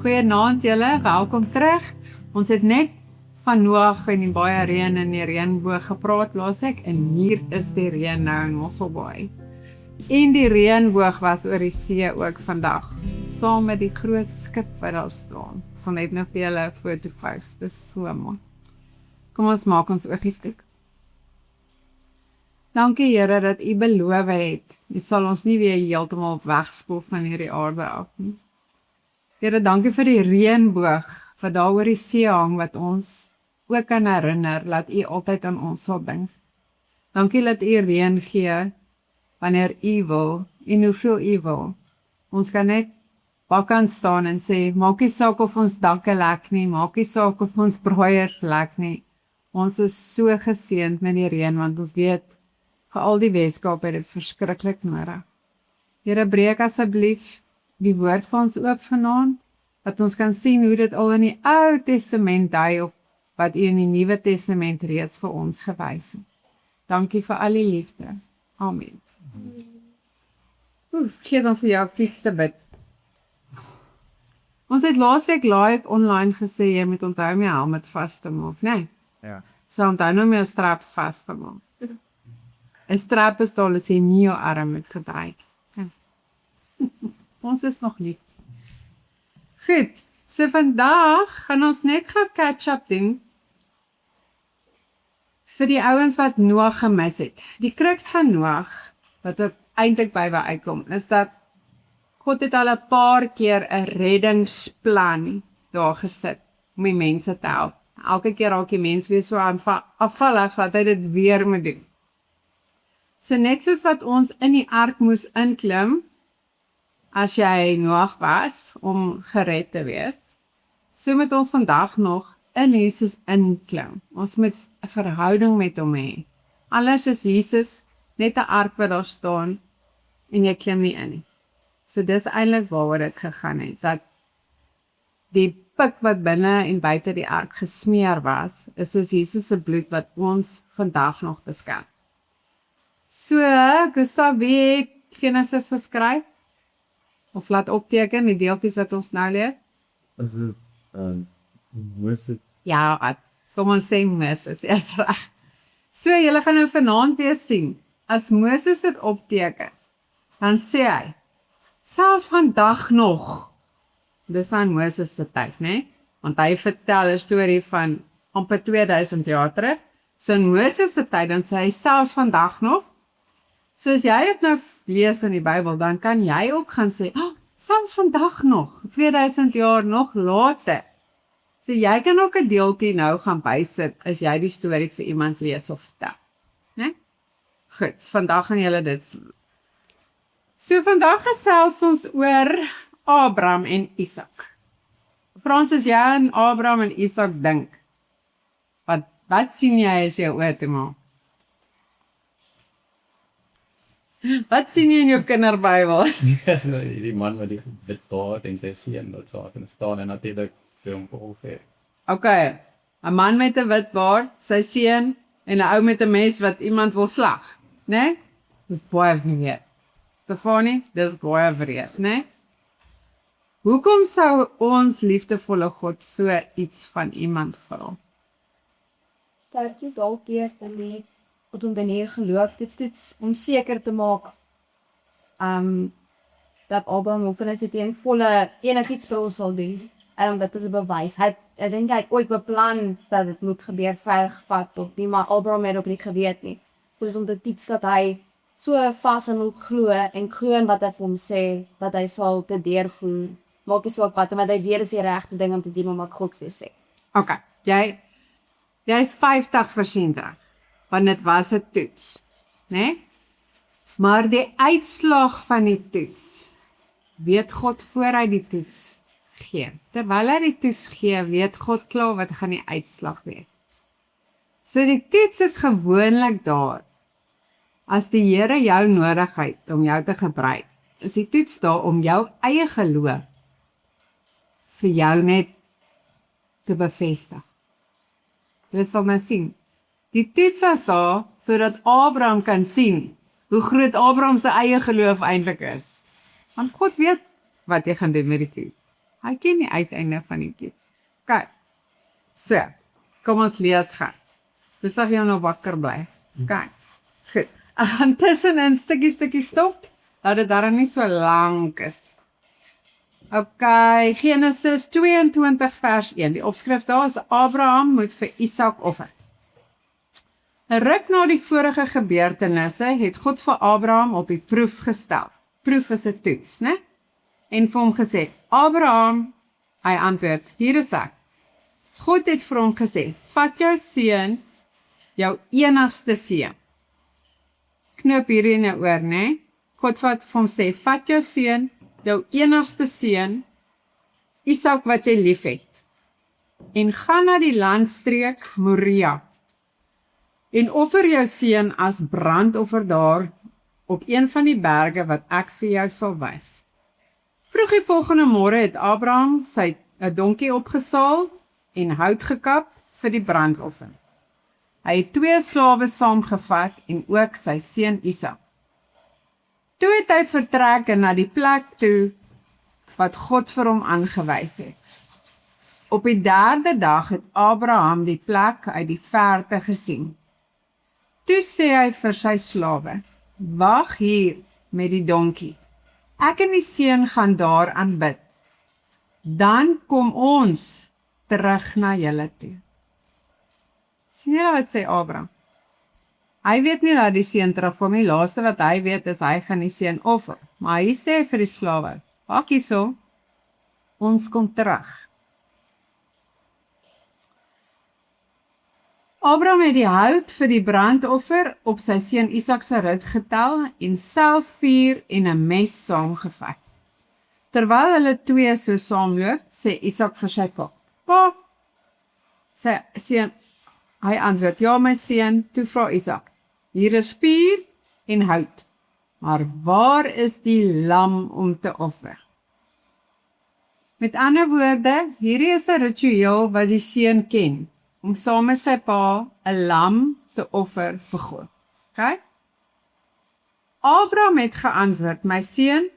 Goeienaand julle, welkom terug. Ons het net van Noag en die baie reën in die reënboog gepraat laasweek en hier is die reën nou in Mosselbaai. En die reënboog was oor die see ook vandag, saam met die groot skip wat daar staan. Ek sal net nou vir julle 'n foto post, dis so mooi. Kom ons maak ons oogies toe. Dankie Here dat U beloof het, U sal ons nie weer heeltemal wegspoel van hierdie aarde af nie. Here, dankie vir die reënboog wat daar oor die see hang, wat ons ook kan herinner, dat U altyd aan ons sal dink. Dankie dat U reën gee, wanneer U wil, en hoeveel U wil. Ons kan net kan staan en sê, maak nie saak of ons dakke lek nie, maak nie saak of ons braaiers lek nie. Ons is so geseënd met die reën, want ons weet, vir al die Weskaap het dit verskriklik nodig. Here, breek asseblief die woord van ons oop vanaand, dat ons kan sien hoe dit al in die Ou Testament dui op wat U in die Nuwe Testament reeds vir ons gewys het. Dankie vir al die liefde. Amen. Vergeet dan vir jou fiets te bid. Ons het laasweek live online gesê, jy moet onthou om jou helmet vas te maak, nee? Ja. So onthou nou om jou straps vas te maak. 'n strap is daar as jy nie jou arm moet gedraai. Ja. Ons is nog nie. Goed, so vandag gaan ons net gou catch-up doen vir die ouens wat Noag gemis het. Die kruks van Noag, wat ek eintlik by wil uitkom, is dat God het al 'n paar keer 'n reddingsplan daar gesit om die mense te help. Elke keer raak die mens weer so afvallig dat hy dit weer moet doen. So net soos wat ons in die ark moes inklim, as jy Noag was, om gered te wees, so moet ons vandag nog in Jesus inklim. Ons moet 'n verhouding met hom hê. Anders is Jesus net 'n ark wat daar staan, en jy klim nie in nie. So dis eintlik waaroor dit gegaan het, dat die pik wat binne en buite die ark gesmeer was, is soos Jesus se bloed wat ons vandag nog beskerm. So, Gustav, wie het Genesis geskryf? Of laat opteken, die deeltjies wat ons nou leer? Is dit, Moses? Ja, kom ons sê Moses, is reg. So, julle gaan nou vanaand weer sien, as Moses dit opteken, dan sê hy, selfs vandag nog, dis dan Moses se tyd, né? Want hy vertel 'n storie van amper 2000 jaar terug. So in Moses se tyd, dan sê hy selfs vandag nog. So as jy dit nou lees in die Bybel, dan kan jy ook gaan sê, selfs vandag nog, 2000 jaar nog later. So jy kan ook 'n deeltjie nou gaan bysit, as jy die storie vir iemand lees of vertel. Né? Goed, vandag gaan julle dit sien. So vandag gesels ons oor Abraham en Isak. Frans, as jy aan Abraham en Isak dink, wat sien jy as jy oor te maak? Wat sien jy in jou kinderbybel? Die man wat die wit baard en sy seun wat so kan staan en natuurlik vir hom profeet. Okay, 'n man met 'n wit baard, sy seun en 'n ou met 'n mes wat iemand wil slag, né? Dis baie wreed. Stefanie, dis baie wreed, né? Hoekom sou ons liefdevolle God so iets van iemand vra? Dat jy dalk eers in wat om dan hier geloof dit toets om seker te maak dat Abraham of hy se teen volle enigiets vir ons sal doen. En dit is 'n bewys. Ek dink hy het ooit beplan dat dit moet gebeur vergevat of nie, maar Abraham het ook nie geweet nie. Dit is om te toets dat hy so vas in hom glo en glo in wat hy vir hom sê, dat hy sal te deurvoer. Maak nie saak wat, maar hy weet is die regte ding om te doen, maar God wil sê. Okay, jy is 50% reg, want dit was 'n toets, né? Maar die uitslag van die toets, weet God voor hy die toets gee. Terwyl hy die toets gee, weet God klaar wat gaan die uitslag wees. So die toets is gewoonlik daar, as die Here jou nodig het om jou te gebruik, is die toets daar om jou eie geloof vir jou net te bevestig. Jy sal nou sien. Die toets was daar, sodat Abraham kan sien hoe groot Abraham se eie geloof eintlik is. Want God weet wat jy gaan doen met die toets. Hy ken die uiteinde van die iets. Kyk. So, kom ons lees gaan. Dis of jy nog wakker bly. Kyk. Goed. Ek gaan tussenin stukkie stop, dat dit daar nie so lank is. Ok, Genesis 22 vers 1. Die opskrif daar is Abraham moet vir Isak offer. 'n Ruk na die vorige gebeurtenisse het God vir Abraham op die proef gestel. Proef is 'n toets, né? En vir hom gesê, Abraham, hy antwoord, hier is ek. God het vir hom gesê, vat jou seun, jou enigste seun. Knoop hierdie nou oor, né? God wat vir hom sê, vat jou seun, jou enigste seun, Isak wat jy lief het, en gaan na die landstreek Moria, en offer jou seun as brandoffer daar, op een van die berge wat ek vir jou sal wys. Vroeg die volgende môre het Abraham sy 'n donkie opgesaal, en hout gekap vir die brandoffer. Hy het 2 slawe saamgevat, en ook sy seun Isak. Toe het hy vertrek na die plek toe, wat God vir hom aangewys het. Op die 3de dag het Abraham die plek uit die verte gesien. Toe sê hy vir sy slawe, wag hier met die donkie. Ek en die seun gaan daar aanbid. Dan kom ons terug na julle toe. Sien jy wat sê Abraham? Hy weet nie dat die seun terugkom nie. Laaste wat hy weet is hy gaan die seun offer. Maar hy sê vir die slawe, wag hierso, ons kom terug. Abraham het die hout vir die brandoffer op sy seun Isak se rug getel en self vuur en 'n mes saamgevat. Terwyl hulle twee so saamloop, sê Isak vir sy pa, pa, sy seun, hy antwoord, ja my seun, toe vra Isak, hier is vuur en hout, maar waar is die lam om te offer? Met ander woorde, hierdie is 'n ritueel wat die seun ken, om saam met sy pa 'n lam te offer vir God. Okay? Abraham het geantwoord, my seun,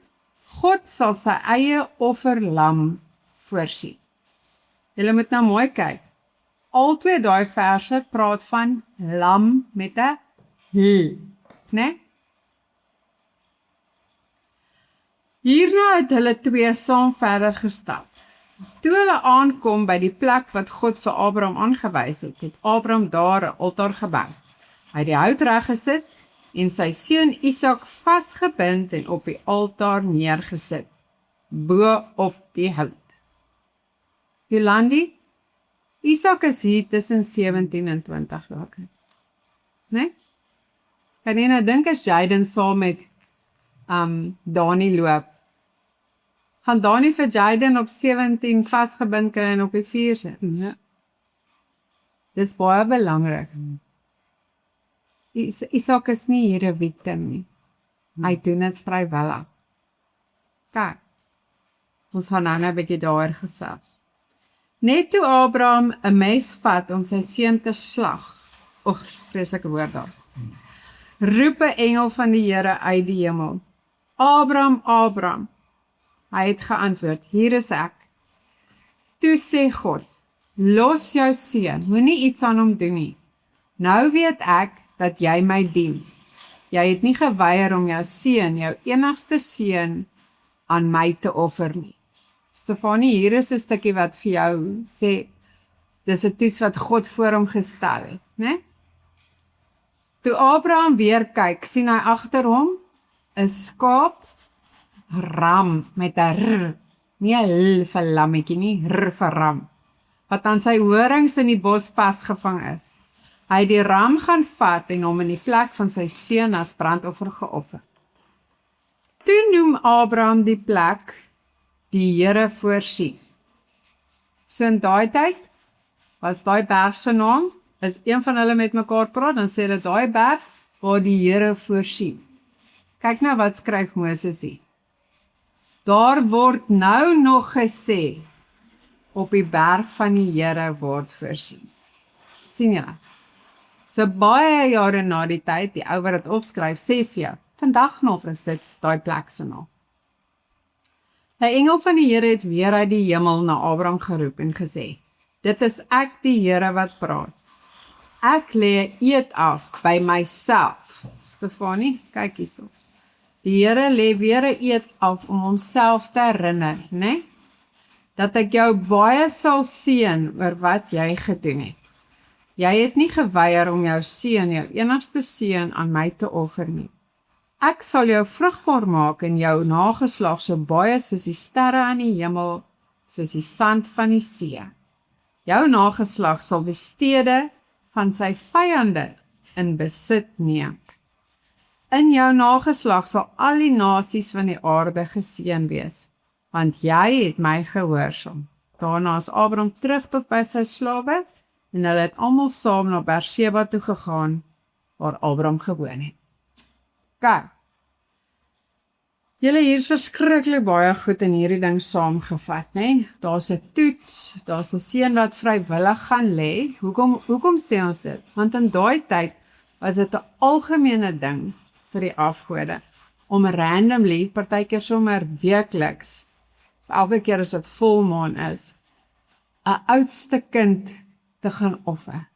God sal sy eie offerlam voorsien. Julle moet nou mooi kyk. Albei daai verse praat van lam met 'n l, né? Hierna het hulle twee saam verder gestap. Toe hulle aankom by die plek wat God vir Abraham aangewys het, het Abraham daar 'n altaar gebou. Hy het die hout reggesit en sy seun Isak vasgebind en op die altaar neergesit, bo op die hout. Jolandi, Isak is hier tussen 17 en 20 jaar. Nee? Kan jy nou dink as Jaden saam met Dani loop, gaan Dani vir Jaden op 17 vasgebind kry en op die vuur sit? Nee. Dis baie belangrik. Isak is nie hier 'n victim nie. Hy doen dit vrywillig. Kyk, ons gaan nou 'n bietjie daaroor gesels. Net toe Abraham 'n mes vat om sy seun te slag, vreeslike woord daar, roep 'n engel van die Here uit die hemel, Abraham, Abraham. Hy het geantwoord, hier is ek. Toe sê God, los jou seun, moenie iets aan hom doen nie. Nou weet ek dat jy my dien. Jy het nie geweier om jou seun, jou enigste seun, aan my te offer nie. Stefanie, hier is 'n stukkie wat vir jou sê, dis 'n toets wat God voor hom gestel het, né? Toe Abraham weer kyk, sien hy agter hom 'n skaap ram met 'n r, nie 'n l vir lammetjie nie, r vir ram, wat aan sy horings in die bos vasgevang is. Hy het die ram gaan vat en hom in die plek van sy seun as brandoffer geoffer. Toe noem Abraham die plek die Here voorsien. So in daai tyd was daai berg se naam, as een van hulle met mekaar praat, dan sê hulle daai berg waar die Here voorsien. Kyk nou wat skryf Moses hier. Daar word nou nog gesê, op die berg van die Here word voorsien. Sien julle? So baie jare na die tyd, die ou wat dit opskryf, sê vir jou, vandag nog is dit daai plek se naam. 'n engel van die Here het weer uit die hemel na Abraham geroep en gesê, dit is ek die Here wat praat. Ek lê 'n eed af by myself. Stefanie, kyk hierso. Die Here lê weer 'n eed af om homself te herinner, né? Dat ek jou baie sal seën oor wat jy gedoen het. Jy het nie geweier om jou seun, jou enigste seun aan my te offer nie. Ek sal jou vrugbaar maak en jou nageslag so baie soos die sterre aan die hemel, soos die sand van die see. Jou nageslag sal die stede van sy vyande in besit neem. In jou nageslag sal al die nasies van die aarde geseën wees, want jy het my gehoorsaam. Daarna is Abraham terug tot by sy slawe, en hulle het almal saam na Berseba toe gegaan, waar Abraham gewoon het. Kyk, julle hier is verskriklik baie goed in hierdie ding saamgevat, né? Daar's 'n toets, daar's 'n seun wat vrywillig gaan lê. Hoekom sê ons dit? Want in daai tyd was dit 'n algemene ding vir die afgode, om randomly, partykeer sommer weekliks, elke keer as dit volmaan is, 'n oudste kind te gaan offer.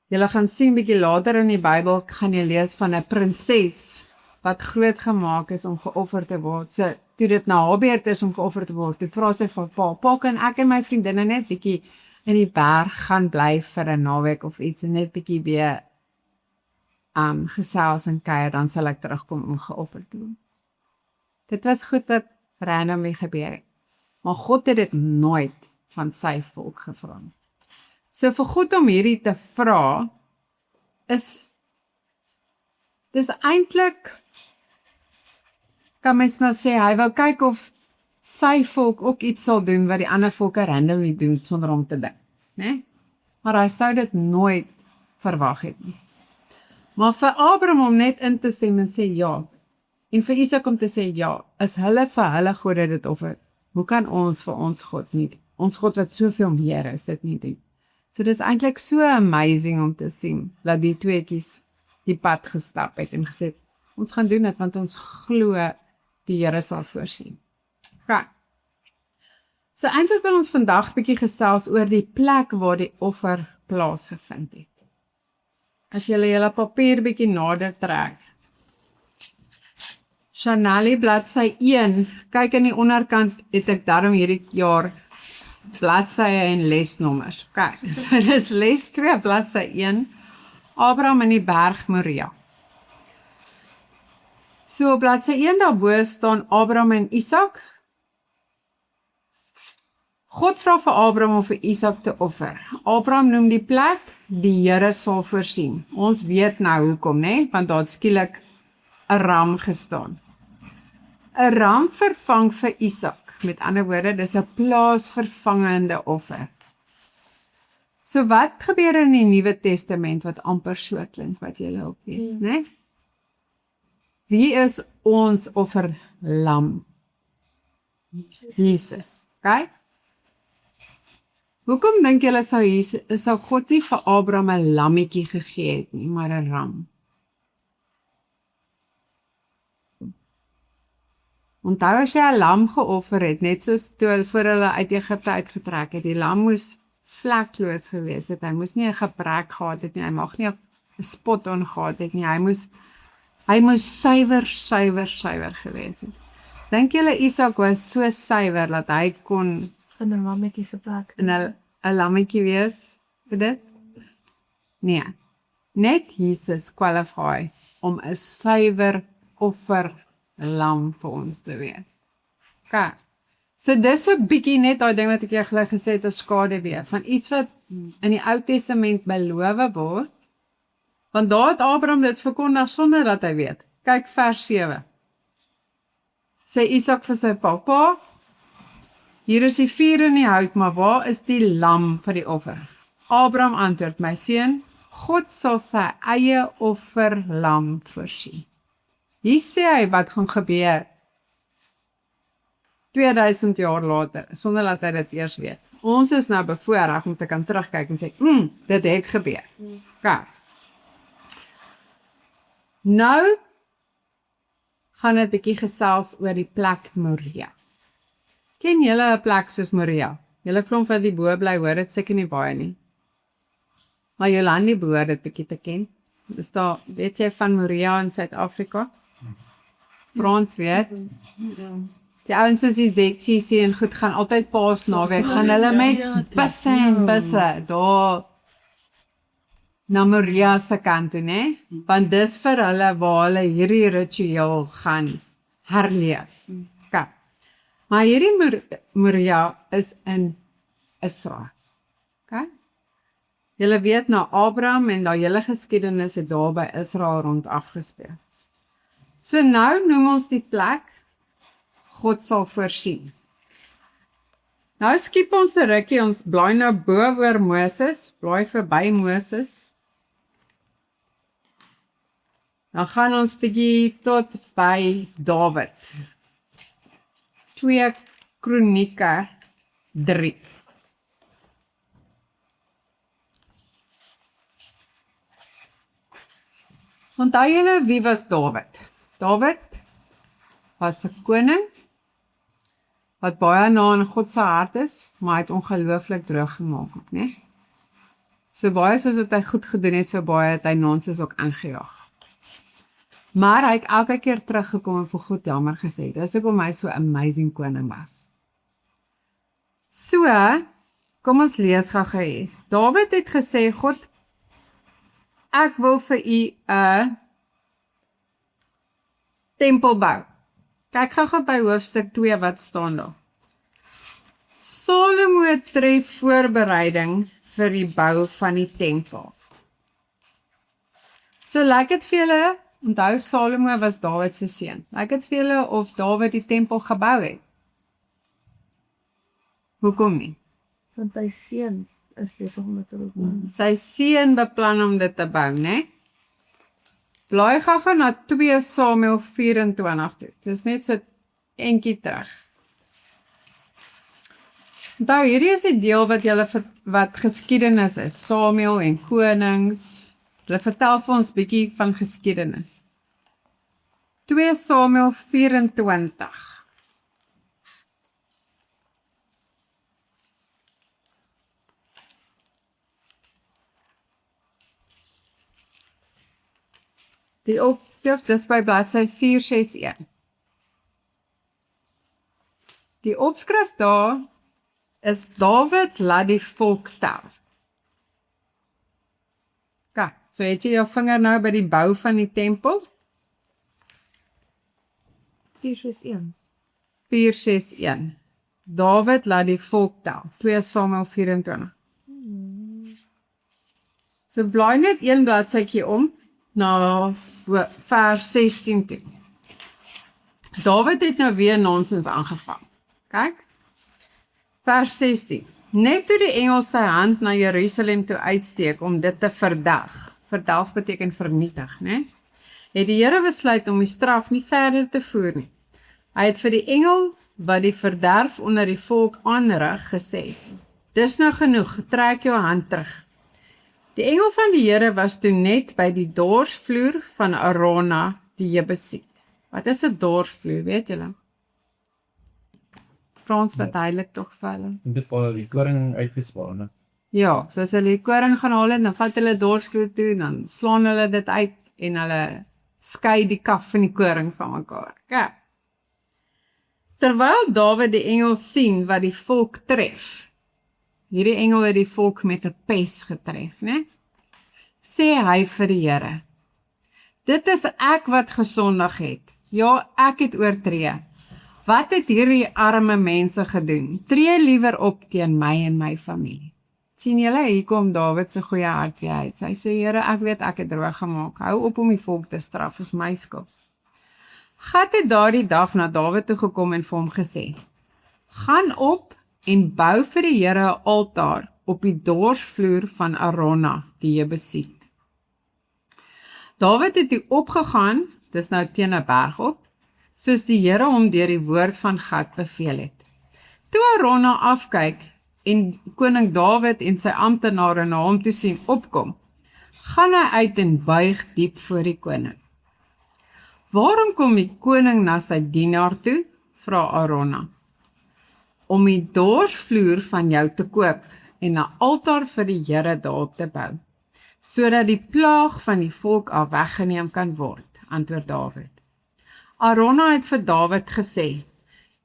Julle gaan sien bietjie later in die Bybel, gaan jy lees van 'n prinses wat groot gemaak is om geoffer te word. So, toe dit na haar beurt is om geoffer te word, toe vra sy van pa, kan ek en my vriendinne net bietjie in die berg gaan bly vir 'n naweek of iets, en net bietjie weer gesels en kuier, dan sal ek terugkom om geoffer te doen. Dit was goed wat randomly gebeur het, maar God het dit nooit van sy volk gevra. So vir God om hierdie te vra, dis eintlik, kan mens maar sê, hy wil kyk of sy volk ook iets sal doen wat die ander volke randomly doen sonder om te dink, né? Maar hy sou dit nooit verwag het nie. Maar vir Abraham om net in te stem en sê ja, en vir Isak om te sê ja, as hulle vir hulle gode dit offer, hoe kan ons vir ons God nie, ons God wat soveel meer is, dit nie doen? So dit is eintlik so amazing om te sien, dat die tweeetjies die pad gestap het en gesê, ons gaan doen dit, want ons glo die Here sal voorsien. Right. So eintlik wil ons vandag bietjie gesels oor die plek waar die offer plaasgevind het. As julle papier bietjie nader trek. Chanali bladsy 1, kyk in die onderkant het ek daarom hierdie jaar bladsye en lesnommers. Kyk, so dis les 2, bladsy 1, Abraham in die berg Moria. So bladsy 1 daarbo staan Abraham en Isak. God vra vir Abraham om vir Isak te offer. Abraham noem die plek, die Here sal voorsien. Ons weet nou hoekom, né? Want daar het skielik 'n ram gestaan. 'n Ram vervang vir Isak. Met ander woorde, dis 'n plaasvervangende offer. So wat gebeur in die Nuwe Testament wat amper so klink wat julle ook weet, né? Wie is ons offerlam? Jesus. Okay? Hoekom dink julle sou God nie vir Abraham 'n lammetjie gegee het nie, maar 'n ram? Onthou as jy 'n lam geoffer het, net soos toe voor hulle uit Egipte uitgetrek het, die lam moes vlekloos gewees het, hy moes nie 'n gebrek gehad het nie, hy mag nie 'n spot on gehad het nie, hy moes suiwer gewees het. Dink julle Isak was so suiwer dat hy kon in 'n lammetjie verpak. In 'n lammetjie wees vir dit? Nee. Net Jesus qualify om 'n suiwer offer lam vir ons te wees. Okay. So dis so bietjie net daai ding wat ek julle gesê het as skaduwee van iets wat in die Ou Testament beloof word. Want daar het Abraham dit verkondig sonder dat hy weet. Kyk vers 7. Sê Isak vir sy pappa, hier is die vuur in die hout, maar waar is die lam vir die offer? Abraham antwoord, my seun, God sal sy eie offerlam voorsien. Hier sê hy wat gaan gebeur 2000 jaar later, sonder dat hy dit eers weet. Ons is nou bevoorreg om te kan terugkyk en sê, dit het gebeur. Okay. Nou gaan 'n bietjie gesels oor die plek Moria. Ken julle 'n plek soos Moria? Julle klomp wat die bo bly hoor dit seker nie baie nie. Maar Jolandi behoort dit bietjie te ken. Dis daar, weet jy van Moria in Suid-Afrika? Frans weet. Die ouens soos die ZCC en goed gaan altyd Paasnaweek, gaan hulle met busse en busse daar na Moria se kant toe, né? Want dis vir hulle waar hulle hierdie ritueel gaan herleef. Okay. Maar hierdie Moria is in Israel. Okay? Julle weet na Abraham en daai hele geskiedenis het daar by Israel rond afgespeel. So nou noem ons die plek God sal voorsien. Nou skiep ons 'n rukkie, ons blaai nou bo oor Moses, blaai verby Moses. Dan gaan ons bietjie tot by Dawid. 2 Kronieke 3. Onthou julle wie was Dawid? Dawid was 'n koning wat baie na in God se hart is, maar hy het ongelooflik droog gemaak ook, né? So baie soos wat hy goed gedoen het, so baie het hy nonsens ook aangejaag. Maar hy het elke keer teruggekom en vir God jammer gesê. Dis hoekom hy so 'n amazing koning was. So, kom ons lees gou-gou hier. Dawid het gesê, God, ek wil vir u 'n tempel bou. Kyk gou-gou by hoofstuk 2 wat staan daar. Salomo tref voorbereiding vir die bou van die tempel. So lyk dit vir julle, onthou Salomo was Dawid se seun. Lyk dit vir julle of Dawid die tempel gebou het? Hoekom nie? Want hy seun is besig om dit te doen. Sy seun beplan om dit te bou, né? Blaai gou na 2 Samuel 24 toe. Dis net so entjie terug. Onthou, hierdie is die deel wat geskiedenis is. Samuel en konings. Hulle vertel vir ons bietjie van geskiedenis. 2 Samuel 24. Die opskrif dis by bladsy 461. Die opskrif daar is Dawid laat die volk tel. Kyk, so het jy jou vinger nou by die bou van die tempel? 461. 461. Dawid laat die volk tel. 2 Samuel 24. So blaai net een bladsytjie om na vers 16 toe. Dawid het nou weer nonsens aangevang. Kyk. Vers 16. Net toe die engel sy hand na Jerusalem toe uitsteek om dit te verdelg. Verdelg beteken vernietig, né? Het die Here besluit om die straf nie verder te voer nie. Hy het vir die engel wat die verderf onder die volk aanrig gesê: "Dis nou genoeg, trek jou hand terug." Die engel van die Here was toe net by die dorsvloer van Arona die Jebusiet. Wat is 'n dorsvloer, weet julle? Frans verduidelik tog vir hulle. En dis waar die koring uitgespaar, né? Ja, so as hulle die koring gaan haal en dan vat hulle dorsvloer toe, dan slaan hulle dit uit en hulle skei die kaf van die koring van mekaar. Kyk. Terwyl Dawid die engel sien wat die volk tref, hierdie engel het die volk met 'n pes getref, né? Sê hy vir die Here: "Dit is ek wat gesondig het. Ja, ek het oortree. Wat het hierdie arme mense gedoen? Tree liewer op teen my en my familie." Sien julle, hier kom Dawid se goeie hart weer uit. Hy sê: "Here, ek weet ek het droog gemaak. Hou op om die volk te straf, is my skuld." Gad het daardie dag na Dawid toe gekom en vir hom gesê: "Gaan op en bou vir die Here 'n altaar op die dorsvloer van Arona, die Jebusiet." Dawid het toe opgegaan, dis nou teen 'n berg op, soos die Here hom deur die woord van God beveel het. Toe Arona afkyk en koning Dawid en sy amptenare na hom toe sien opkom, gaan hy uit en buig diep voor die koning. "Waarom kom die koning na sy dienaar toe?" vra Arona. "Om die dorsvloer van jou te koop en 'n altaar vir die Here daarop te bou, sodat die plaag van die volk af weggeneem kan word," antwoord Dawid. Arona het vir Dawid gesê,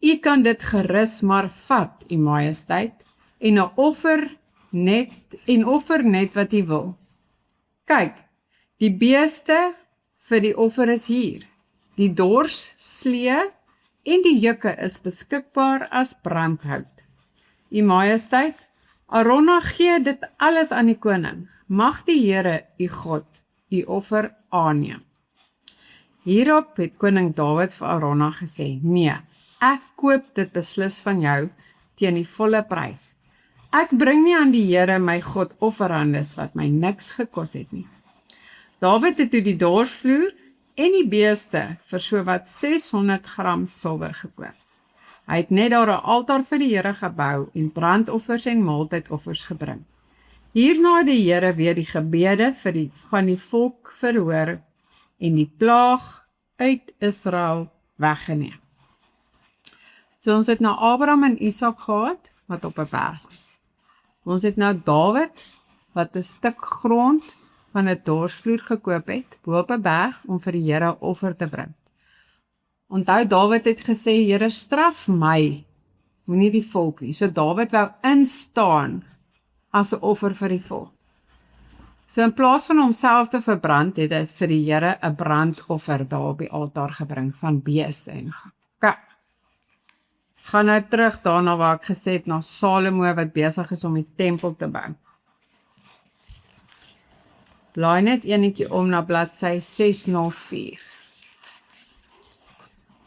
"U kan dit gerus maar vat, U Majesteit, en offer net wat U wil. Kyk, die beeste vir die offer is hier. Die dorsslee en die jukke is beskikbaar as brandhout. U Majesteit, Arona gee dit alles aan die koning. Mag die Here, U God, U offer aanneem." Hierop het koning Dawid vir Arona gesê, "Nee, ek koop dit beslis van jou teen die volle prys. Ek bring nie aan die Here my God offerandes wat my niks gekos het nie." Dawid het toe die dorsvloer en die beeste vir sowat 600 gram silwer gekoop. Hy het net daar 'n altaar vir die Here gebou en brandoffers en maaltydoffers gebring. Hierna het die Here weer die gebede van die volk verhoor en die plaag uit Israel weggeneem. So ons het nou Abraham en Isak gehad, wat op 'n berg is. Ons het nou Dawid, wat 'n stuk grond van 'n dorsvloer gekoop het, bo op 'n berg, om vir die Here offer te bring. Onthou, Dawid het gesê, "Here, straf my, moenie die volk nie." So Dawid wou instaan as 'n offer vir die volk. So in plaas van homself te verbrand, het hy vir die Here 'n brandoffer daar op die altaar gebring van beeste en gaan nou terug daarna waar ek gesê het, na Salomo wat besig is om die tempel te bou. Blaai net enetjie om na bladsy 604.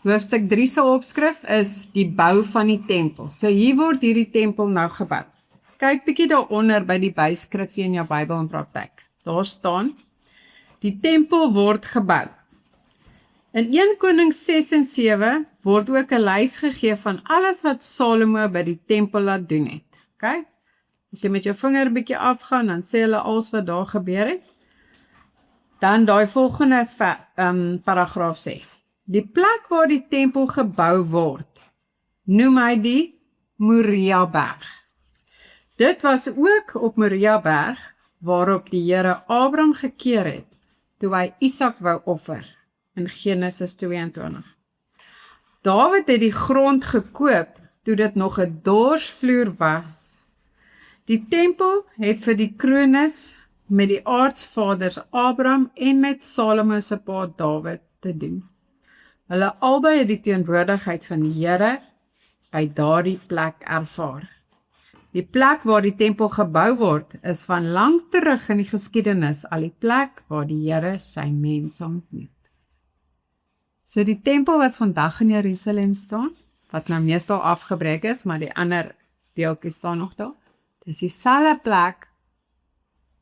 Hoofstuk 3 se opskrif is die bou van die tempel. So hier word hierdie tempel nou gebou. Kyk bietjie daaronder by die byskrifie in jou Bybel in praktyk. Daar staan, die tempel word gebou. In 1 Konings 6 en 7 word ook 'n lys gegee van alles wat Salomo by die tempel laat doen het. Okay? As jy met jou vinger bietjie afgaan, dan sê hulle alles wat daar gebeur het. Dan daai volgende paragraaf sê, die plek waar die tempel gebou word, noem hy die Moriaberg. Dit was ook op Moriaberg waarop die Here Abraham gekeer het, toe hy Isak wou offer, in Genesis 22. Dawid het die grond gekoop, toe dit nog 'n dorsvloer was. Die tempel het vir die kronis met die aartsvaders Abraham en met Salomo se pa Dawid te doen. Hulle albei het die teenwoordigheid van die Here by daardie plek ervaar. Die plek waar die tempel gebou word, is van lank terug in die geskiedenis al die plek waar die Here sy mense ontmoet. So die tempel wat vandag in Jerusalem staan, wat nou meestal afgebreek is, maar die ander deeltjies staan nog daar, dis dieselfde plek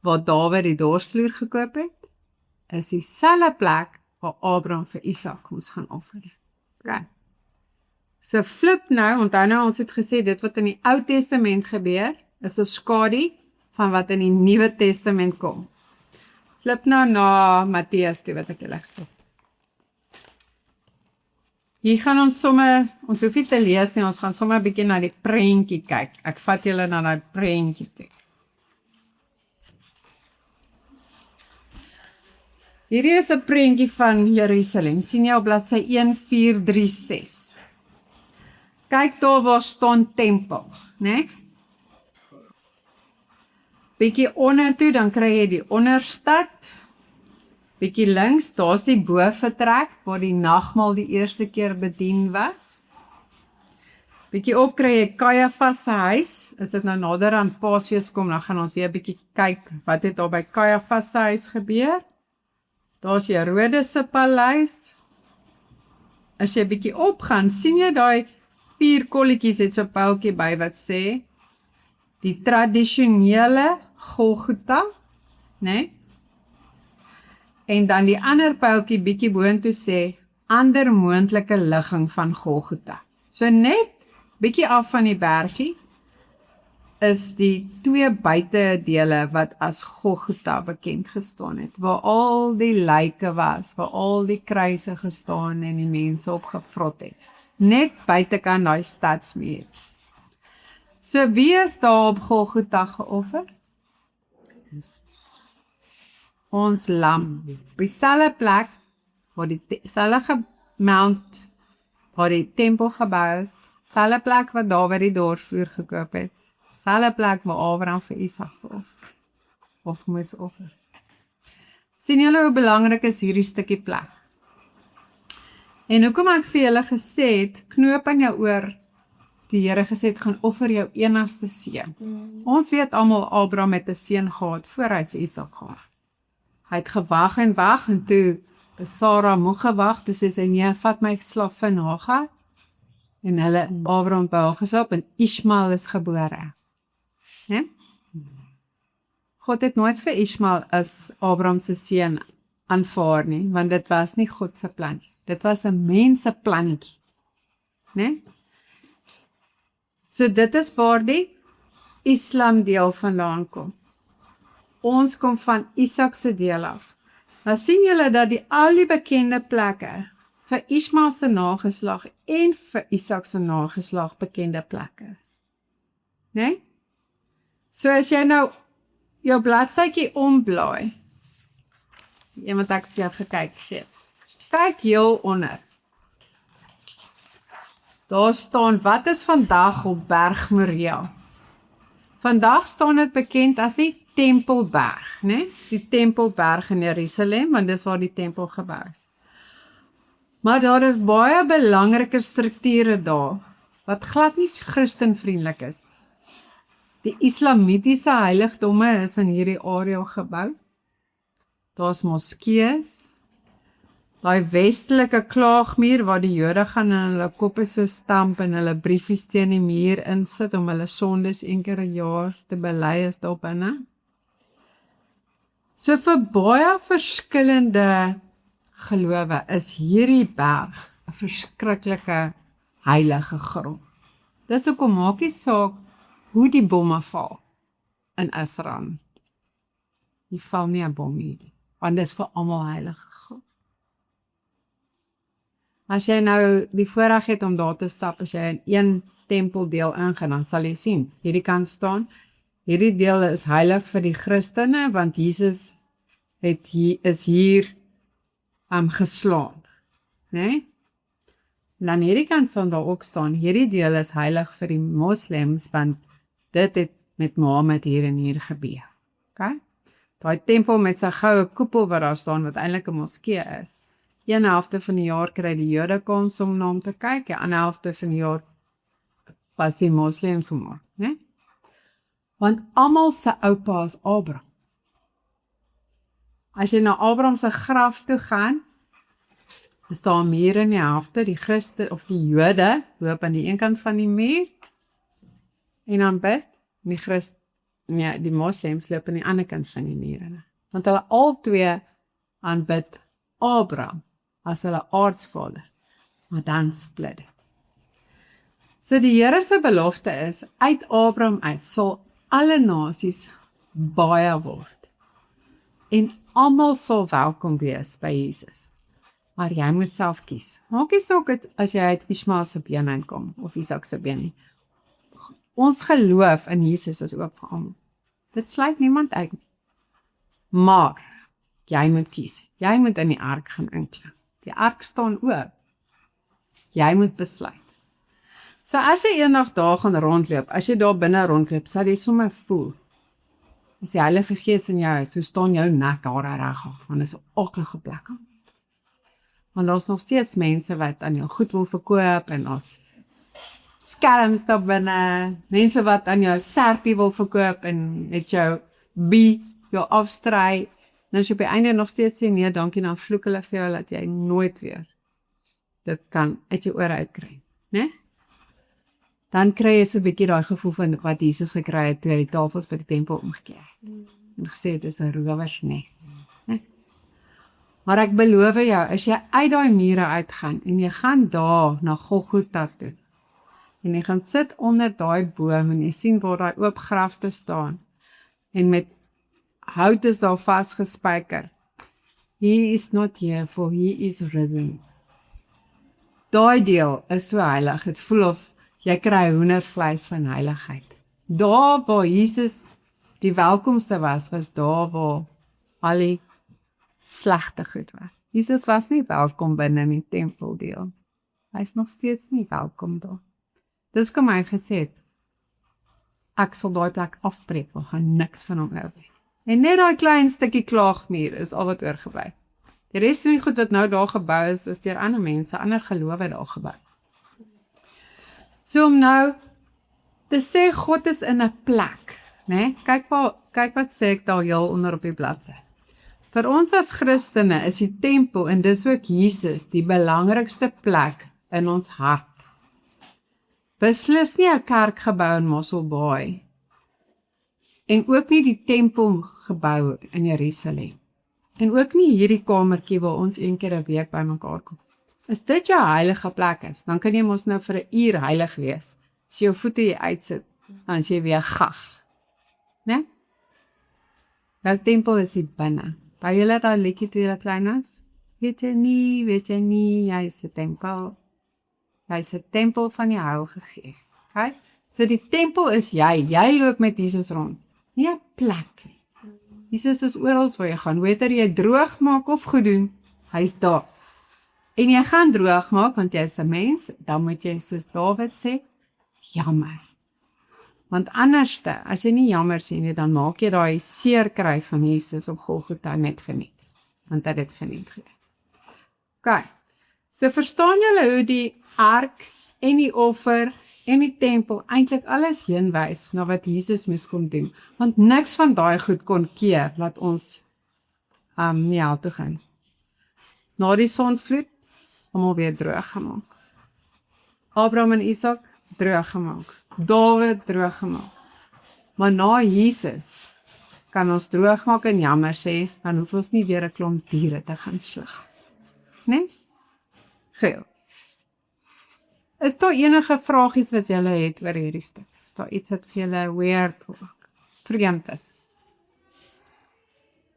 waar Dawid die dorsvloer gekoop het, is dieselfde plek waar Abraham vir Isak moes gaan offer. Okay. So flip nou, onthou nou ons het gesê, dit wat in die Ou Testament gebeur, is 'n skadu van wat in die Nuwe Testament kom. Flip nou na Matteus toe, wat ek julle gesê. Hier gaan ons hoef nie te lees nie, ons gaan sommer 'n bietjie na die prentjie kyk. Ek vat julle na die prentjie toe. Hierdie is 'n prentjie van Jerusalem. Sien jy op bladsy 1436. Kyk daar waar staan tempel, né? Bietjie onder toe, dan kry jy die onderstad. Bietjie links, daar's die bovertrek waar die nagmaal die eerste keer bedien was. Bietjie op kry jy Kajafas se huis. As dit nou nader aan Paasfees kom, dan gaan ons weer bietjie kyk wat het daar by Kajafas se huis gebeur. Daar's Herodes se paleis. As jy bietjie opgaan, sien jy daai 4 kolletjies het so 'n pyltjie by wat sê die tradisionele Golgotha, né? En dan die ander pyltjie bietjie boontoe sê ander moontlike ligging van Golgotha. So net bietjie af van die bergie, is die 2 buitedele wat as Golgotha bekend gestaan het, waar al die lyke was, waar al die kruise gestaan en die mense op gevrot het. Net buitekant daai stadsmuur. So wie is daar op Golgotha geoffer? Ons lam. Op dieselfde plek waar die selfde mount waar die tempel gebou is, selfde plek waar Dawid die dorsvloer gekoop het, selfde plek waar Abraham vir Isak geoffer of moes offer. Sien julle hoe belangrik is hierdie stukkie plek? En hoekom ek vir julle gesê het, knoop aan jou oor, die Here gesê het, gaan offer jou enigste seun. Ons weet almal Abraham het 'n seun gehad voor hy vir Isak gehad. Hy het gewag en toe Sarah moeg gewag, toe sê sy, nee, vat my slavin Hagar. En hulle Abraham by haar geslaap en Ismael is gebore. Nee? God het nooit vir Ismael as Abraham se seun aanvaar nie, want dit was nie God se plan. Dit was 'n mens se plannetjie. Nee? So dit is waar die Islam deel vandaan kom. Ons kom van Isak se deel af. Nou sien julle dat al die bekende plekke vir Ismael se nageslag en vir Isak se nageslag bekende plekke is. Nee? So as jy nou jou bladsytjie omblaai, iemand ek het gekyk, kyk heel onder. Daar staan, wat is vandag op Berg Moria? Vandag staan dit bekend as die Tempelberg, né? Die Tempelberg in Jerusalem, want dis waar die tempel gebou is. Maar daar is baie belangriker strukture daar, wat glad nie Christenvriendelik is. Die islamitiese heiligdomme is in hierdie area gebou. Daar's moskees, daai westelike klaagmuur waar die Jode gaan en hulle koppe so stamp en hulle briefies teen die muur insit om hulle sondes een keer 'n jaar te bely is daar binne. So vir baie verskillende gelowe is hierdie berg 'n verskriklike heilige grond. Dis hoekom maak nie saak hoe die bomme val in Israel. Die val nie 'n bom nie, want dis vir almal heilige grond. As jy nou die voorreg het om daar te stap, as jy in een tempeldeel ingaan, dan sal jy sien, hierdie kant staan, hierdie deel is heilig vir die Christene, want Jesus is hier geslaan. Nee? En dan hierdie kant staan daar ook staan, hierdie deel is heilig vir die moslems, want dit het met Mohammed hier en hier gebeur. Okay? Daai tempel met sy goue koepel wat daar staan, wat eintlik 'n moskee is. Een helfte van die jaar kry die Jode kans om na hom te kyk, die ander helfte van die jaar was die moslems om, né? Want almal se oupa is Abraham. As jy na Abraham se graf toe gaan, is daar 'n muur in die helfte, die Christen of die Jode loop aan die een kant van die muur en dan bid, en die moslems loop aan die ander kant van die muur. Want hulle albei aanbid Abraham as hulle aardsvader, maar dan split dit. So die Here se belofte is, uit Abraham uit sal alle nasies baie word. En almal sal welkom wees by Jesus. Maar jy moet self kies. Maak nie saak as jy uit Ismael se been uitkom, of Isak se been nie. Ons geloof in Jesus is oop vir almal. Dit sluit niemand uit. Maar, jy moet kies. Jy moet in die ark gaan inklim. Die ark staan oop. Jy moet besluit. So as jy eendag daar gaan rondloop, as jy daar binne rondloop, sal jy sommer voel, as die Heilige Gees in jou is, so staan jou nek daar reg af, want dit is 'n aaklige plek. Want daar's nog steeds mense wat aan jou goed wil verkoop, en ons skelms daar binne, mense wat aan jou serpie wil verkoop, en met jou jou afstry, en as jy op die einde nog steeds sê, nee, dankie, dan vloek hulle vir jou, dat jy nooit weer dit kan uit jou ore uitkry, né? Dan kry jy so 'n bietjie daai gevoel van wat Jesus gekry het toe hy die tafels by die tempel omgekeer het. En gesê het, is 'n rowersnes, né? Maar ek beloof jou, as jy uit daai mure uitgaan, en jy gaan daar na Golgotha toe, en jy gaan sit onder daai boom en jy sien waar daai oop grafte staan en met hout is daar vasgespijker. He is not here for he is risen. Daai deel is so heilig, het voel of jy kry hoendervleis van heiligheid. Daar waar Jesus die welkomste was daar waar al die slegte goed was. Jesus was nie welkom binne in die tempeldeel. Hy is nog steeds nie welkom daar. Dis kom hy gesê het, ek sal daai plek afbreek, wil gaan niks van hom oor hê. En net daai klein stukkie klaagmuur is al wat oorgebly. Die res van die goed wat nou daar gebou is deur ander mense, ander gelowe daar gebou. So om nou te sê God is in 'n plek, né? Kyk wat sê ek daar heel onder op die bladsy. Vir ons as Christene is die tempel en dis ook Jesus die belangrikste plek in ons hart. Beslis nie 'n kerkgebou in Mosselbaai en ook nie die tempelgebou in Jerusalem en ook nie hierdie kamertjie waar ons een keer 'n week bymekaar kom. As dit jou heilige plek is, dan kan jy mos nou vir 'n uur heilig wees. As jy jou voete hier uitsit, dan is jy weer gag. Né? Nou tempel is hier binne. By julle daai liedjie toe julle klein was? Weet jy nie, jy is 'n tempel. Jy is 'n tempel van die Heilige Gees. Okay? So die tempel is jy loop met Jesus rond. Nie 'n plek nie. Jesus is oral waar jy gaan, whether jy droog maak of goed doen, hy's daar. En jy gaan droog maak, want jy is 'n mens, dan moet jy soos Dawid sê, jammer. Want anderste, as jy nie jammer sê nie, dan maak jy daai seer kry van Jesus op Golgotha net verniet. Want hy het dit verniet gedoen. OK, so verstaan julle hoe die ark en die offer en die tempel eintlik alles heenwys na wat Jesus moes kom doen. Want niks van daai goed kon keer wat ons nie hel toe gaan. Na die sondvloed, almal weer droog gemaak. Abraham en Isak droog gemaak. Dawid droog gemaak. Maar na Jesus kan ons droog maak en jammer sê, dan hoef ons nie weer 'n klomp diere te gaan slag. Né? Geel. Is daar enige vragies wat julle het oor hierdie stuk? Is daar iets wat vir julle weird of vreemd is?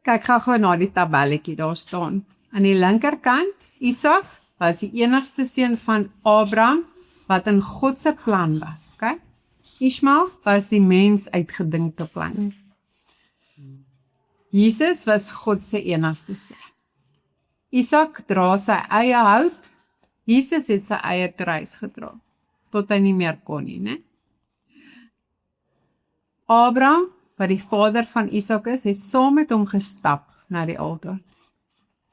Kyk gou na die tabelletjie daar staan. Aan die linkerkant, Isak was die enigste seun van Abraham wat in God se plan was, okay? Ismael was die mens uitgedinkte plan. Jesus was God se enigste seun. Isak dra sy eie hout. Jesus het sy eie kruis gedra, tot hy nie meer kon nie, né? Abraham, wat die vader van Isak is, het saam met hom gestap na die altaar.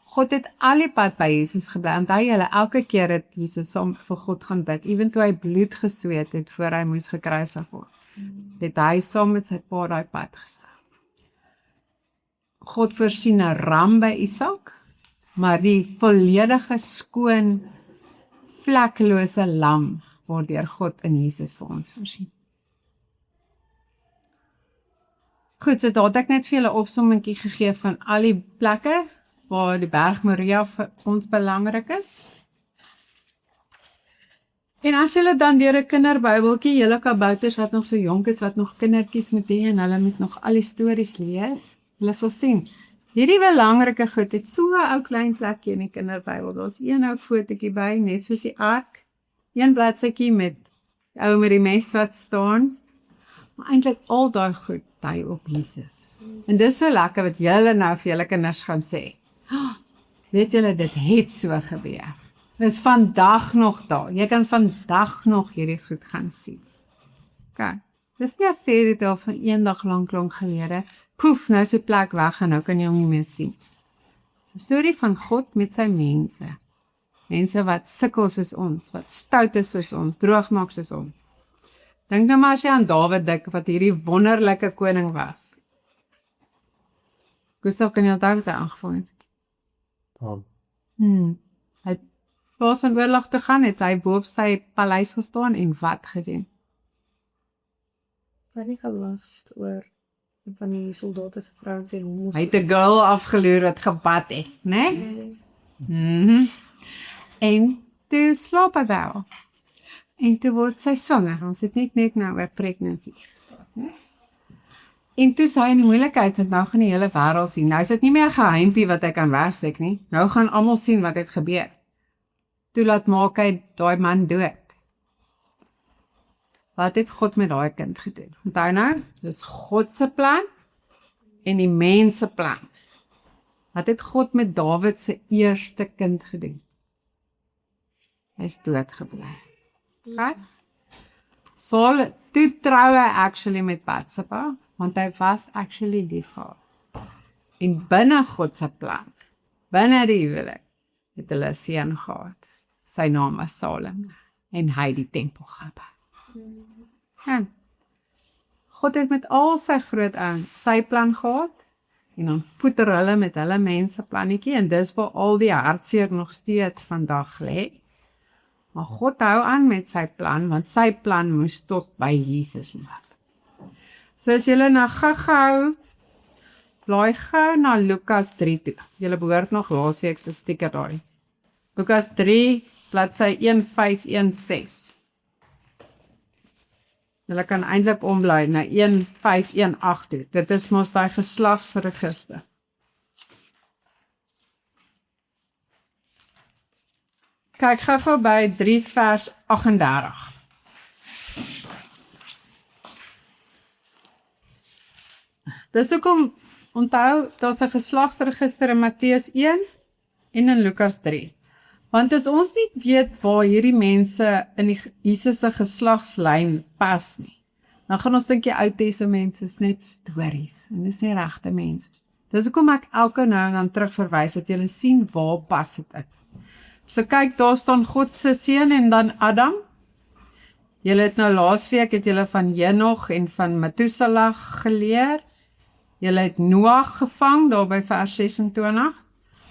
God het al die pad by Jesus gebly, en hy elke keer het Jesus saam vir God gaan bid, ewen toe hy bloed gesweet het, voor hy moes gekruisig word. Het hy saam met sy pa daai pad gestap. God voorsien 'n ram by Isak, maar die volledige skoon, vlekkelose lam word deur God in Jesus vir ons voorsien. Goed, so daar het ek net vir julle opsommingkie gegee van al die plekke waar die berg Moria vir ons belangrik is. En as julle dan deur 'n kinderbybeltjie, julle kabouters wat nog so jonk is, wat nog kindertjies moet hê en hulle moet nog al die stories lees, hulle sal sien. Hierdie belangrike goed het so 'n ou klein plekkie in die kinderbybel. Daar's een ou fotootjie by, net soos die ark. Een bladsytjie met die ou met die mes wat staan. Maar eintlik al daai goed dui op Jesus. En dis so lekker wat julle nou vir julle kinders gaan sê. Weet julle, dit het so gebeur. Dit is vandag nog daar. Jy kan vandag nog hierdie goed gaan sien. OK. Dis nie 'n fairy tale van eendag lank gelede. Poef, nou is die plek weg en nou kan jy hom nie meer sien. Dis 'n storie van God met sy mense. Mense wat sukkel soos ons, wat stout is soos ons, droog maak soos ons. Dink nou maar as jy aan Dawid dink, wat hierdie wonderlike koning was. Gustav, kan jy onthou wat hy aangevang het? Tom. Hy het pas van oorlog te gaan, het hy bo op sy paleis gestaan en wat gedoen? Wat nie gelas oor een van die soldate se vrouens en hoe Hy het 'n girl afgeloer wat gebad het, né? En toe slaap hy wel. En toe word sy swanger, ons het net nou oor pregnancy. En toe sy in die moeilikheid, want nou gaan die hele wêreld sien. Nou is dit nie meer 'n geheimpie wat hy kan wegsteek nie. Nou gaan almal sien wat het gebeur. Toe laat maak hy daai man dood. Wat het God met daai kind gedoen? Onthou nou, dis God se plan en die mens se plan. Wat het God met Dawid se eerste kind gedoen? Hy is doodgebly. Okay? Saul toe trou hy actually met Bathsheba, want hy was actually lief vir haar. En binne God se plan, binne die huwelik, het hulle 'n seun gehad. Sy naam was Salem en hy het die tempel gebou. Ja. God het met al sy groot ouens sy plan gehad en dan voeter hulle met hulle mense plannetjie en dis waar al die hartseer nog steeds vandag lê. Maar God hou aan met sy plan, want sy plan moes tot by Jesus loop. So as julle nou gou blaai gou na Lukas 3 toe. Julle behoort nog laasweek se sticker daai. Lukas 3, bladsy 1516. Julle kan eintlik omblaai na 1518 toe. Dit is mos daai geslagsregister. Kyk gou verby 3 vers 38. Dis hoekom onthou, daar's 'n geslagsregister in Matteus 1 en in Lukas 3. Want as ons nie weet waar hierdie mense in die Jesus se geslagslyn pas nie, dan gaan ons dink die Ou Testament is net stories en dis nie regte mense. Dis hoekom ek elke nou en dan terugverwys dat jy sien waar pas dit in. So kyk, daar staan God se seun en dan Adam. Julle het nou laasweek het julle van Henog en van Methuselah geleer. Julle het Noag gevang daar by vers 26.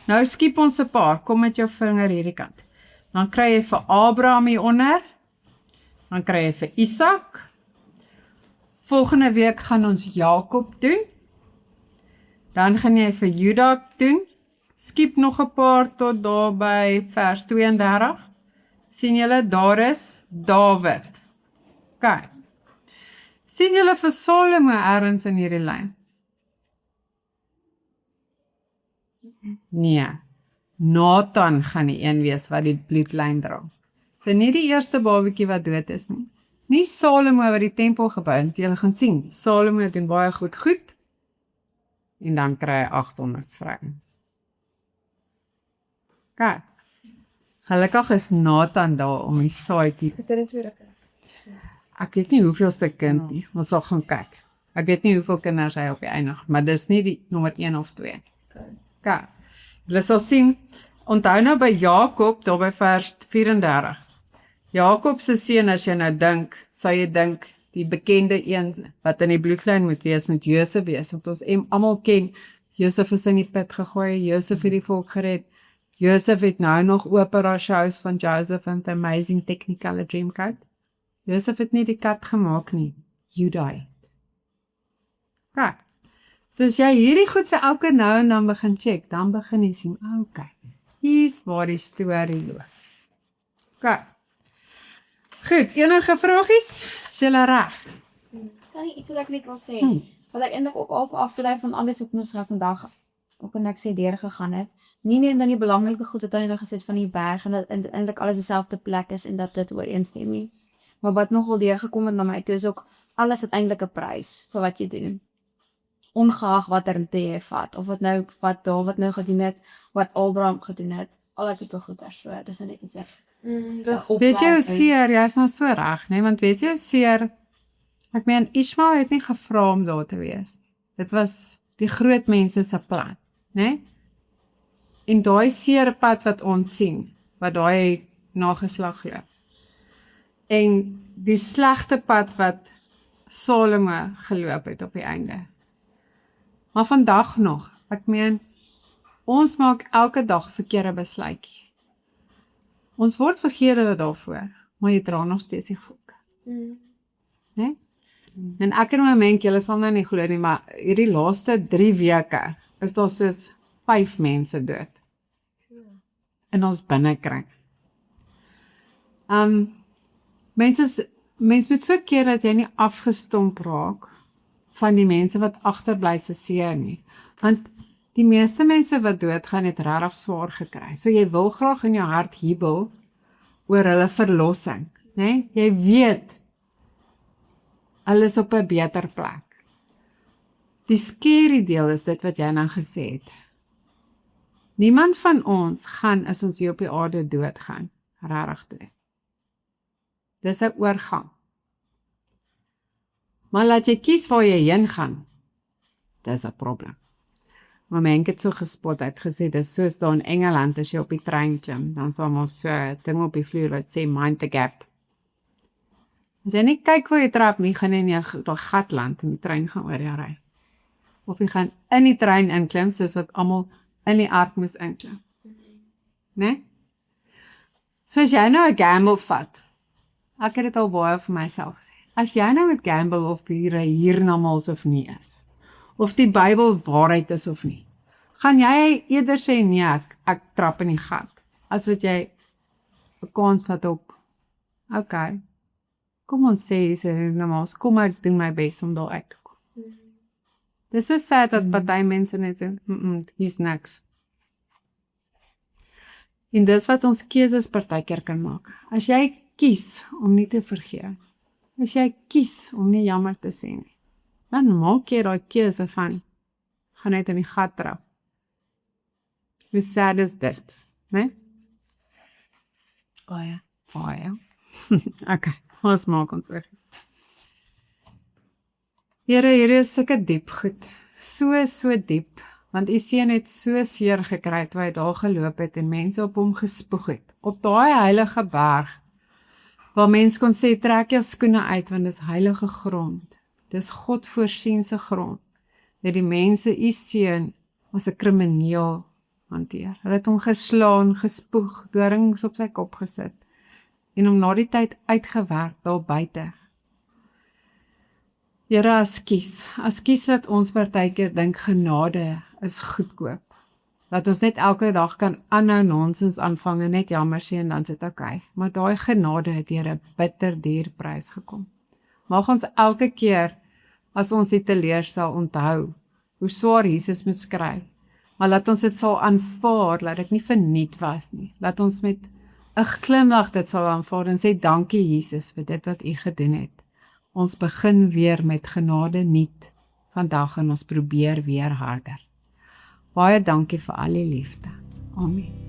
Nou skiep ons 'n paar, kom met jou vinger hierdie kant. Dan kry jy vir Abraham hier onder. Dan kry jy vir Isak. Volgende week gaan ons Jakob doen. Dan gaan jy vir Juda doen. Skiep nog 'n paar tot daar by vers 32. Sien julle, daar is Dawid. Kyk. Sien julle vir Salomo ergens in hierdie lyn? Nee. Nathan gaan die een wees wat die bloedlyn dra. So nie die eerste babatjie wat dood is nie. Nie Salomo wat die tempel gebou het, jy gaan sien. Salomo doen baie goed. En dan kry hy 800 vrouens. Kyk. Gelukkig is Nathan daar om die saadjie. Is dit 'n tweede kind? Ek weet nie hoeveelste kind nie, ons sal gaan kyk. Ek weet nie hoeveel kinders hy op die eindig, maar dis nie die nommer 1 of 2. Kyk. Julle sal sien, onthou nou by Jakob, daar by vers 34. Jakob se seun, as jy nou dink, sou jy dink die bekende een wat in die bloedlyn moet wees, met Josef wees, want ons almal ken, Josef is in die put gegooi, Josef het die volk gered, Josef het nou nog opera shows van Joseph and the Amazing Technicolor Dreamcoat. Josef het nie die kat gemaak nie, Juda het. Kijk, so as jy hierdie goed se elke nou en dan begin check, dan begin jy sien, okay, hier's waar die storie loop. Kijk, goed, enige vragies? Is julle reg? Kan jy iets wat ek net wil sê? Wat ek eintlik ook op aflei van alles wat ons vandag ook en ek sê deurgegaan het. Nie net dan die belangrike goed wat dan gesit van die berg en dat eintlik alles dieselfde plek is en dat dit ooreenstem nie. Maar wat nogal deurgekom het na my toe is ook alles het eintlik 'n prys vir wat jy doen. Ongeag wat jy vat of wat Dawid nou gedoen het, wat Abraham gedoen het, al het tipe goed so. Dis net iets ek. Weet jy hoe seer, jy is nou so reg, nee, want weet jy hoe seer, ek meen Ismael het nie gevra om daar te wees. Dit was die groot mense se plan, né? En daai seer pad wat ons sien, wat daai nageslag loop. En die slegte pad wat Salomo geloop het op die einde. Maar vandag nog, ek meen, ons maak elke dag 'n verkeerde besluitjie. Ons word vergewe daarvoor, maar jy dra nog steeds die volk. Nee? En ek en my menk, julle sal nou nie glo nie, maar hierdie laaste 3 weke is daar soos 5 mense dood. In ons binnekring. Mens moet so keer dat jy nie afgestomp raak van die mense wat agterbly se seer nie. Want die meeste mense wat doodgaan het regtig swaar gekry. So jy wil graag in jou hart jubel oor hulle verlossing, né? Jy weet hulle is op 'n beter plek. Die scary deel is dit wat jy nou gesê het. Niemand van ons gaan as ons hier op die aarde doodgaan, regtig toe. Dis 'n oorgang. Maar laat jy kies waar jy heen gaan, dis 'n probleem. Maar mense het so gespot, het gesê, dis soos daar in Engeland, as jy op die trein klim, dan sal ons so 'n ding op die vloer wat sê, mind the gap. As jy nie kyk waar jy trap nie, gaan jy in jou gat land en die trein gaan oor jou ry. Of jy gaan in die trein inklim, soos wat almal in die ark moes inklim. Né? So as jy nou 'n gamble vat, ek het dit al baie vir myself gesê, as jy nou met gamble of hiernamaals of nie is, of die Bybel waarheid is of nie, gaan jy eerder sê nee, ek trap in die gat, as wat jy 'n kans vat op, okay, kom ons sê hiernamaals, kom ek doen my bes om daar uit te kom. Dis so sad dat party mense net sê, hier's niks. En dis wat ons keuses partykeer kan maak. As jy kies om nie te vergewe, as jy kies om nie jammer te sê nie, dan maak jy daai keuse van, gaan net in die gat trap. Hoe sad is dit, né? Baie. Okay, ons maak ons weg. Here, hier is sulke diep goed, so diep, want u seun het so seer gekry toe hy daar geloop het en mense op hom gespoeg het, op daai heilige berg, waar mens kon sê, trek jou skoene uit, want dis heilige grond, dis God voorsien se grond, dat die mense u seun as 'n krimineel hanteer. Hulle het hom geslaan, gespoeg, dorings op sy kop gesit, en hom na die tyd uitgewerk daar buite. Here, as kies wat ons partykeer dink genade is goedkoop. Dat ons net elke dag kan aanhou nonsens aanvang en net jammer sê en dan is dit okay. Maar daai genade het deur 'n bitter duur prys gekom. Mag ons elke keer as ons dit teleurstel onthou hoe swaar Jesus moes kry. Maar laat ons dit sal aanvaar, laat dit nie verniet was nie. Laat ons met 'n glimlag dit sal aanvaar en sê dankie Jesus vir dit wat u gedoen het. Ons begin weer met genade nuut vandag en ons probeer weer harder. Baie dankie vir al die liefde. Amen.